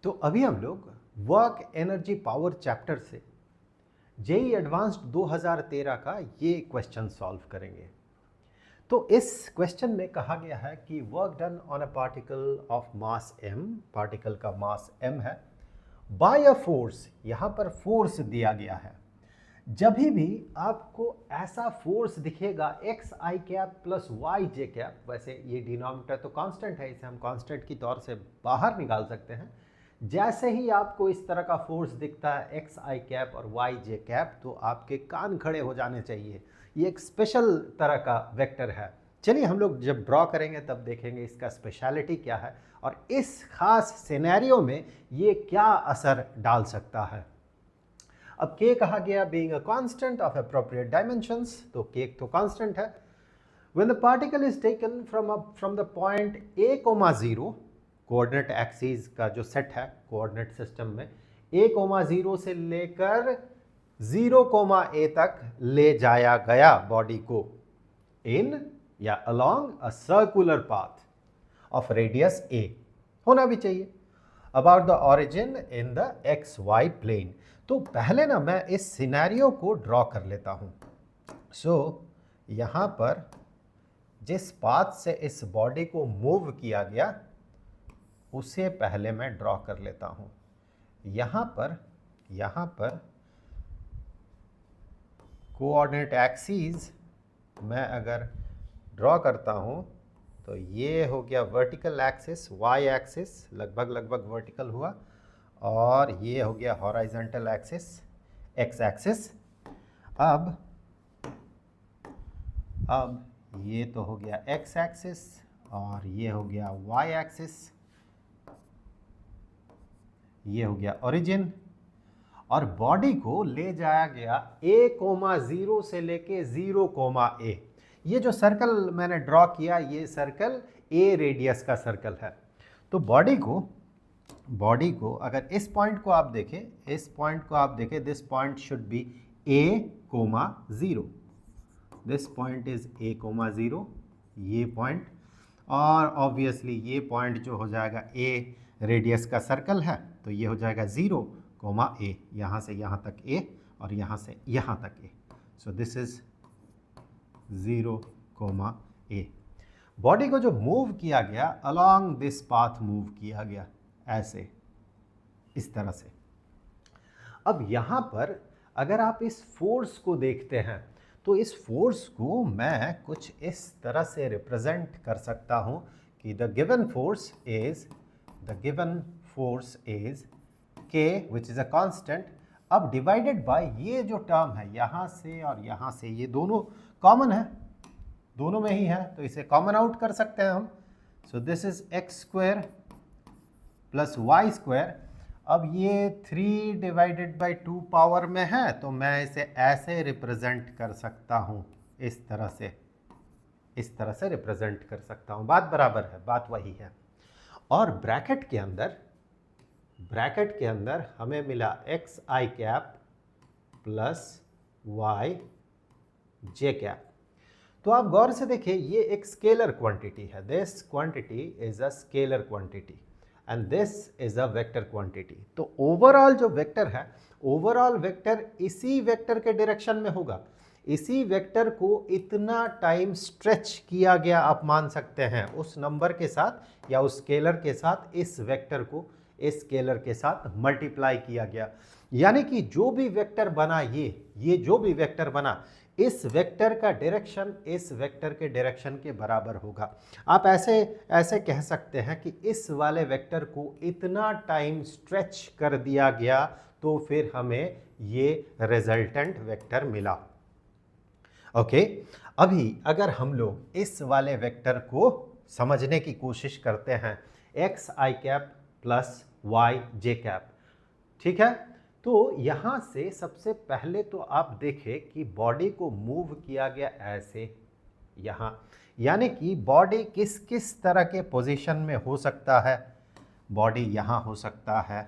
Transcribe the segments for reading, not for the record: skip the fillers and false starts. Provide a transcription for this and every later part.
तो अभी हम लोग वर्क एनर्जी पावर चैप्टर से जेई एडवांस्ड 2013 का ये क्वेश्चन सॉल्व करेंगे। तो इस क्वेश्चन में कहा गया है कि work done on a particle of mass m, particle का मास m है, बाय अ फोर्स, यहाँ पर फोर्स दिया गया है। जब भी आपको ऐसा फोर्स दिखेगा x i cap plus Y j cap, वैसे ये डिनोमिनेटर तो कांस्टेंट है, इसे हम कांस्टेंट की तौर से बाहर निकाल सकते हैं। जैसे ही आपको इस तरह का फोर्स दिखता है एक्स आई कैप और वाई जे कैप, तो आपके कान खड़े हो जाने चाहिए। ये एक स्पेशल तरह का वेक्टर है। चलिए हम लोग जब ड्रॉ करेंगे तब देखेंगे इसका स्पेशलिटी क्या है और इस खास सिनेरियो में ये क्या असर डाल सकता है। अब k कहा गया being a constant of appropriate dimensions, तो k तो कांस्टेंट है। When the particle is taken from the point a, 0, coordinate axis का जो सेट है कोऑर्डिनेट सिस्टम में, a, 0 से लेकर 0, a तक ले जाया गया बॉडी को इन या along a circular path of radius a होना भी चाहिए about the origin in the X Y plane. तो पहले ना मैं इस सिनेरियो को ड्रॉ कर लेता हूं। सो यहां पर जिस पाथ से इस बॉडी को मूव किया गया उसे पहले मैं ड्रॉ कर लेता हूं। यहां पर कोऑर्डिनेट एक्सिस मैं अगर ड्रॉ करता हूं तो ये हो गया वर्टिकल एक्सिस, वाई एक्सिस लगभग वर्टिकल हुआ, और ये हो गया हॉरिजॉन्टल एक्सिस, एक्स एक्सिस। अब ये तो हो गया एक्स एक्सिस और ये हो गया वाई एक्सिस, ये हो गया ओरिजिन, और बॉडी को ले जाया गया a, 0 से लेके 0, a। ये जो सर्कल मैंने ड्रॉ किया ये सर्कल a रेडियस का सर्कल है। तो बॉडी को अगर इस पॉइंट को आप देखें, this point should be a, 0, this point is a, 0, ये पॉइंट, और ऑब्वियसली ये पॉइंट जो हो जाएगा a रेडियस का सर्कल है तो ये हो जाएगा 0, a, यहाँ से यहाँ तक a और यहाँ से यहाँ तक a। So this is 0, a। Body को जो मूव किया गया अलोंग दिस पाथ मूव किया गया ऐसे, इस तरह से। अब यहाँ पर अगर आप इस फोर्स को देखते हैं तो इस फोर्स को मैं कुछ इस तरह से रिप्रेजेंट कर सकता हूँ कि the given force is k which is a constant, अब डिवाइडेड बाय ये जो टर्म है यहाँ से और यहाँ से, ये दोनों कॉमन है, दोनों में ही है तो इसे कॉमन आउट कर सकते हैं हम। So this is X square plus Y square. अब ये 3 डिवाइडेड बाई 2 पावर में है तो मैं इसे ऐसे रिप्रेजेंट कर सकता हूँ, इस तरह से रिप्रेजेंट कर सकता हूँ। बात बराबर है, बात वही है। और ब्रैकेट के अंदर हमें मिला x i cap plus Y j cap. तो आप गौर से देखिए ये एक स्केलर क्वांटिटी है, this quantity is a scalar quantity and this is a vector quantity. तो ओवरऑल जो वेक्टर है, ओवरऑल वेक्टर इसी वेक्टर के डायरेक्शन में होगा। इसी वेक्टर को इतना टाइम स्ट्रेच किया गया, आप मान सकते हैं, उस नंबर के साथ या उस स्केलर के साथ इस वेक्टर को इस स्केलर के साथ मल्टीप्लाई किया गया। यानी कि जो भी वेक्टर बना, ये जो भी वेक्टर बना, इस वेक्टर का डायरेक्शन इस वेक्टर के डायरेक्शन के बराबर होगा। आप ऐसे कह सकते हैं कि इस वाले वेक्टर को इतना टाइम स्ट्रेच कर दिया गया तो फिर हमें ये रिजल्टेंट वेक्टर मिला। ओके, अभी अगर हम लोग इस वाले वेक्टर को समझने की कोशिश करते हैं, x i cap plus Y j cap, ठीक है। तो यहाँ से सबसे पहले तो आप देखें कि बॉडी को मूव किया गया ऐसे यहाँ, यानी कि बॉडी किस किस तरह के पोजीशन में हो सकता है। बॉडी यहाँ हो सकता है,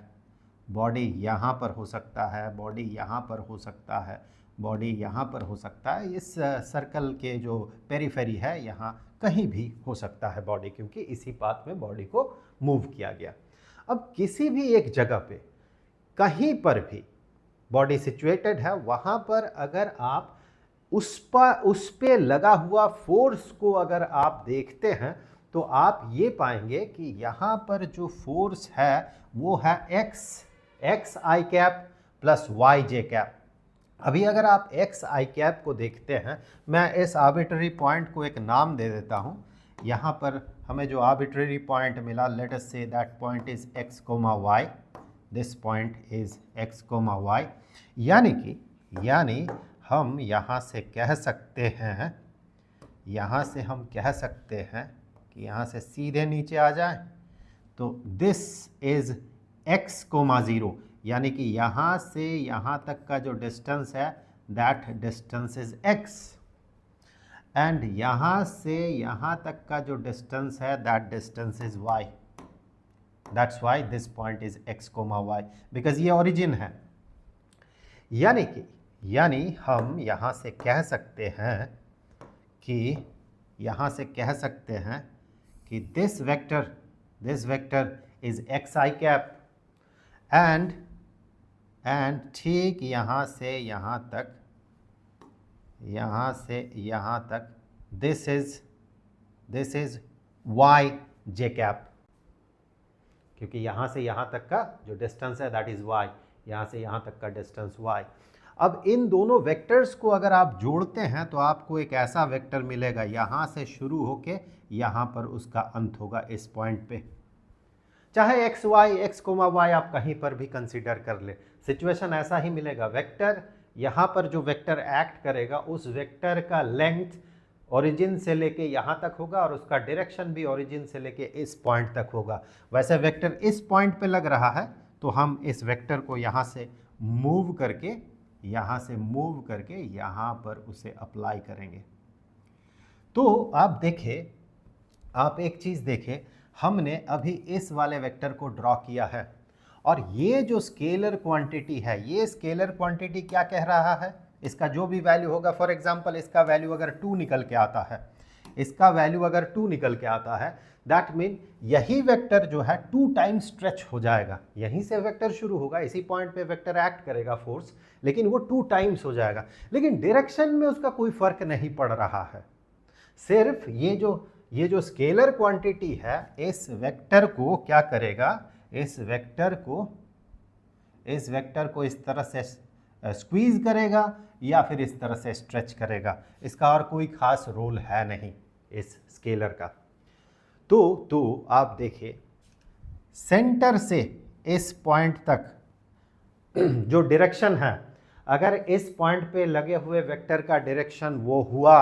बॉडी यहाँ पर हो सकता है, बॉडी यहाँ पर हो सकता है, बॉडी यहाँ पर हो सकता है। इस सर्कल के जो पेरीफेरी है यहाँ कहीं भी हो सकता है बॉडी, क्योंकि इसी पाथ में बॉडी को मूव किया गया। अब किसी भी एक जगह पे कहीं पर भी बॉडी सिचुएटेड है, वहां पर अगर आप उस पे लगा हुआ फोर्स को अगर आप देखते हैं तो आप ये पाएंगे कि यहाँ पर जो फोर्स है वो है x i cap plus Y j cap. अभी अगर आप एक्स आई कैप को देखते हैं, मैं इस आर्बिट्ररी पॉइंट को एक नाम दे देता हूँ। यहाँ पर हमें जो आर्बिट्ररी पॉइंट मिला, let us say that point is x comma y, this point is x comma y. यानी हम यहाँ से कह सकते हैं, कि यहाँ से सीधे नीचे आ जाए तो दिस इज x कोमा 0, यानी कि यहाँ से यहाँ तक का जो डिस्टेंस है that distance is x, and यहाँ से यहाँ तक का जो डिस्टेंस है that distance is y। That's y this point is x comma y, because ये ओरिजिन है। यानी हम यहाँ से कह सकते हैं कि this vector is x i cap, and ठीक यहाँ से यहाँ तक this is y j cap, क्योंकि यहाँ से यहाँ तक का जो डिस्टेंस है दैट इज वाई, यहाँ से यहाँ तक का डिस्टेंस वाई। अब इन दोनों वेक्टर्स को अगर आप जोड़ते हैं तो आपको एक ऐसा वेक्टर मिलेगा, यहाँ से शुरू होके यहाँ पर उसका अंत होगा इस पॉइंट पे। चाहे एक्स कोमा वाई आप कहीं पर भी कंसीडर कर ले, सिचुएशन ऐसा ही मिलेगा। वेक्टर यहाँ पर जो वेक्टर एक्ट करेगा उस वेक्टर का लेंथ ओरिजिन से लेके यहाँ तक होगा और उसका डायरेक्शन भी ओरिजिन से लेके इस पॉइंट तक होगा। वैसे वेक्टर इस पॉइंट पे लग रहा है तो हम इस वेक्टर को यहाँ से मूव करके यहाँ पर उसे अप्लाई करेंगे। तो आप एक चीज़ देखें, हमने अभी इस वाले वेक्टर को ड्रॉ किया है और ये जो स्केलर क्वांटिटी है, ये स्केलर क्वांटिटी क्या कह रहा है, इसका जो भी वैल्यू होगा, फॉर एग्जांपल इसका वैल्यू अगर 2 निकल के आता है, दैट मीन यही वेक्टर जो है 2 टाइम्स स्ट्रेच हो जाएगा। यहीं से वेक्टर शुरू होगा, इसी पॉइंट पे वेक्टर एक्ट करेगा फोर्स, लेकिन वो 2 टाइम्स हो जाएगा। लेकिन डायरेक्शन में उसका कोई फर्क नहीं पड़ रहा है, सिर्फ ये जो स्केलर क्वांटिटी है इस वेक्टर को क्या करेगा, इस वेक्टर को इस तरह से स्क्वीज करेगा या फिर इस तरह से स्ट्रेच करेगा। इसका और कोई खास रोल है नहीं इस स्केलर का। तो आप देखिए, सेंटर से इस पॉइंट तक जो डायरेक्शन है, अगर इस पॉइंट पे लगे हुए वेक्टर का डायरेक्शन वो हुआ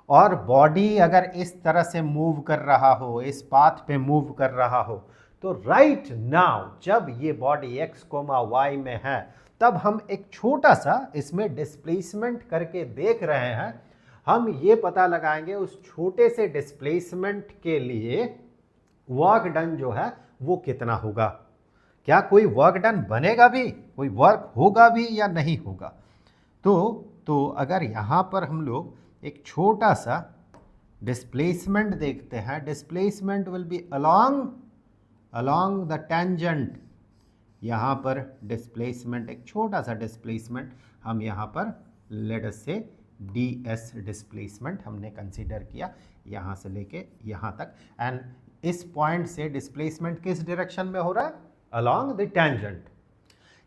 और बॉडी अगर इस तरह से मूव कर रहा हो, इस पाथ पे मूव कर रहा हो, तो राइट नाउ जब ये बॉडी x कोमा y में है तब हम एक छोटा सा इसमें डिस्प्लेसमेंट करके देख रहे हैं। हम ये पता लगाएंगे उस छोटे से डिस्प्लेसमेंट के लिए वर्क डन जो है वो कितना होगा, क्या कोई वर्क डन बनेगा भी, कोई वर्क होगा भी या नहीं होगा। तो अगर यहाँ पर हम लोग एक छोटा सा डिस्प्लेसमेंट देखते हैं, displacement will be along the tangent. यहाँ पर डिस्प्लेसमेंट, एक छोटा सा डिस्प्लेसमेंट हम यहाँ पर लेट अस से ds डिस्प्लेसमेंट हमने कंसीडर किया यहाँ से लेके यहाँ तक, एंड इस पॉइंट से डिस्प्लेसमेंट किस डायरेक्शन में हो रहा है, अलोंग द टेंजेंट।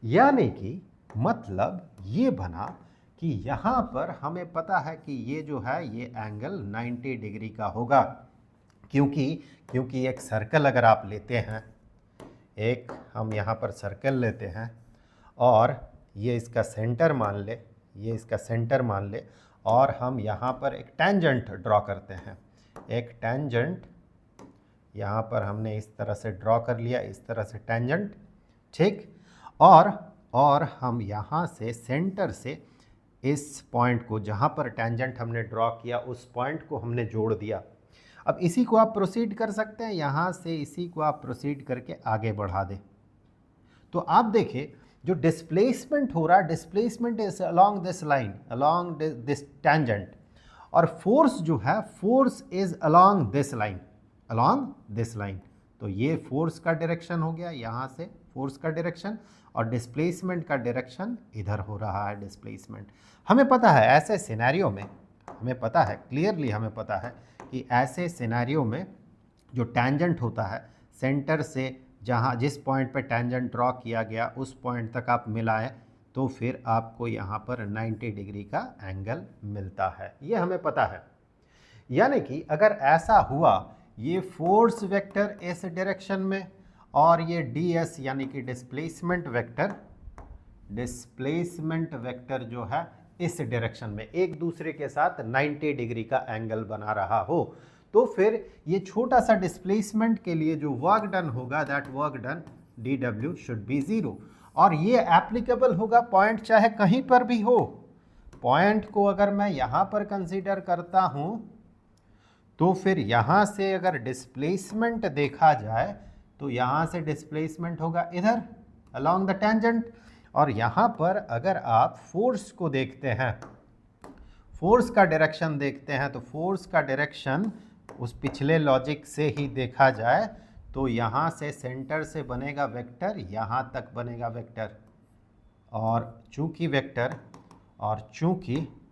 यानी कि मतलब ये बना कि यहाँ पर हमें पता है कि ये जो है ये एंगल 90 डिग्री का होगा, क्योंकि एक सर्कल अगर आप लेते हैं, एक हम यहाँ पर सर्कल लेते हैं और ये इसका सेंटर मान ले, और हम यहाँ पर एक टेंजेंट ड्रॉ करते हैं। एक टेंजेंट यहाँ पर हमने इस तरह से ड्रॉ कर लिया, इस तरह से टेंजेंट, ठीक। और हम यहाँ से सेंटर से इस पॉइंट को, जहाँ पर टेंजेंट हमने ड्रॉ किया उस पॉइंट को हमने जोड़ दिया। अब इसी को आप प्रोसीड कर सकते हैं, यहाँ से इसी को आप प्रोसीड करके आगे बढ़ा दें। तो आप देखिए जो डिस्प्लेसमेंट हो रहा है, displacement is along this line, along this tangent, और फोर्स जो है, force is along this line, तो ये फोर्स का डायरेक्शन हो गया, यहाँ से फोर्स का डायरेक्शन, और डिस्प्लेसमेंट का डायरेक्शन इधर हो रहा है डिस्प्लेसमेंट। हमें पता है ऐसे सिनेरियो में, हमें पता है क्लियरली, हमें पता है कि ऐसे सिनेरियो में जो टैंजेंट होता है सेंटर से जहाँ जिस पॉइंट पे टैंजेंट ड्रॉ किया गया उस पॉइंट तक आप मिलाएं तो फिर आपको यहाँ पर 90 डिग्री का एंगल मिलता है, ये हमें पता है। यानी कि अगर ऐसा हुआ, ये फोर्स वेक्टर इस डायरेक्शन में और ये ds यानी कि डिस्प्लेसमेंट वेक्टर जो है इस डायरेक्शन में एक दूसरे के साथ 90 डिग्री का एंगल बना रहा हो, तो फिर ये छोटा सा डिस्प्लेसमेंट के लिए जो वर्क डन होगा, that work done dw should be 0। और ये एप्लीकेबल होगा पॉइंट चाहे कहीं पर भी हो। पॉइंट को अगर मैं यहाँ पर कंसीडर करता हूँ तो फिर यहाँ से अगर डिस्प्लेसमेंट देखा जाए तो यहाँ से डिस्प्लेसमेंट होगा इधर अलोंग द टेंजेंट, और यहाँ पर अगर आप फोर्स को देखते हैं, फोर्स का डायरेक्शन देखते हैं, तो फोर्स का डायरेक्शन उस पिछले लॉजिक से ही देखा जाए तो यहाँ से सेंटर से बनेगा वेक्टर, यहाँ तक बनेगा वेक्टर, और चूंकि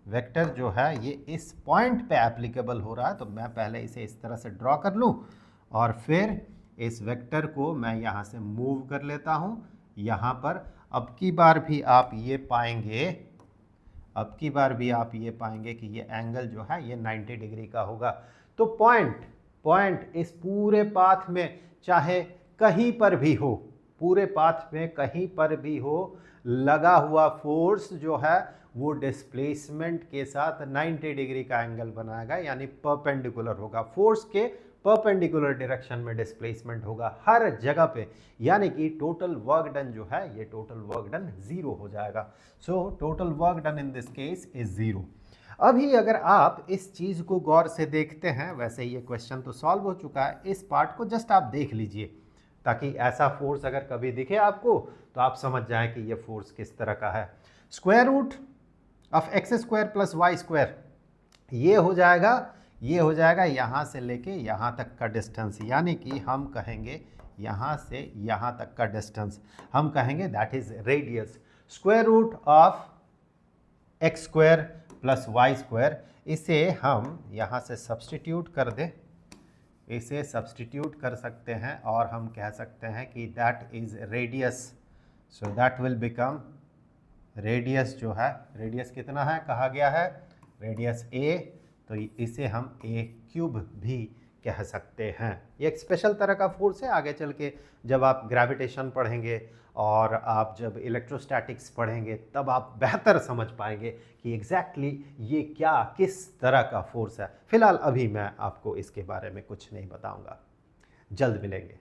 वेक्टर जो है ये इस पॉइंट पे एप्लीकेबल हो रहा है, तो मैं पहले इसे इस तरह से ड्रॉ कर लूँ और फिर इस वेक्टर को मैं यहाँ से मूव कर लेता हूँ यहाँ पर। अब की बार भी आप ये पाएंगे कि ये एंगल जो है ये 90 डिग्री का होगा। तो पॉइंट इस पूरे पाथ में चाहे कहीं पर भी हो, पूरे पाथ में कहीं पर भी हो, लगा हुआ फोर्स जो है वो डिस्प्लेसमेंट के साथ 90 डिग्री का एंगल बनाएगा, यानी परपेंडिकुलर होगा, फोर्स के परपेंडिकुलर डायरेक्शन में डिस्प्लेसमेंट होगा हर जगह पे, यानी कि टोटल वर्क डन जो है ये टोटल वर्क डन 0 हो जाएगा। So total work done in this case is 0। अभी अगर आप इस चीज़ को गौर से देखते हैं, वैसे ये क्वेश्चन तो सॉल्व हो चुका है, इस पार्ट को जस्ट आप देख लीजिए ताकि ऐसा फोर्स अगर कभी दिखे आपको तो आप समझ जाएं कि ये फोर्स किस तरह का है। Square root of x² plus y², ये हो जाएगा यहाँ से लेके यहाँ तक का डिस्टेंस, यानी कि हम कहेंगे यहाँ से यहाँ तक का डिस्टेंस हम कहेंगे that is radius. Square root of x² plus y², इसे हम यहाँ से सब्सटीट्यूट कर दें, इसे सब्सटीट्यूट कर सकते हैं और हम कह सकते हैं कि that is radius. So that will become radius जो है, रेडियस कितना है कहा गया है, रेडियस a, तो इसे हम a³ भी कह सकते हैं। ये एक स्पेशल तरह का फोर्स है, आगे चल के जब आप ग्रेविटेशन पढ़ेंगे और आप जब इलेक्ट्रोस्टैटिक्स पढ़ेंगे तब आप बेहतर समझ पाएंगे कि एग्जैक्टली ये क्या किस तरह का फोर्स है। फिलहाल अभी मैं आपको इसके बारे में कुछ नहीं बताऊंगा, जल्द मिलेंगे।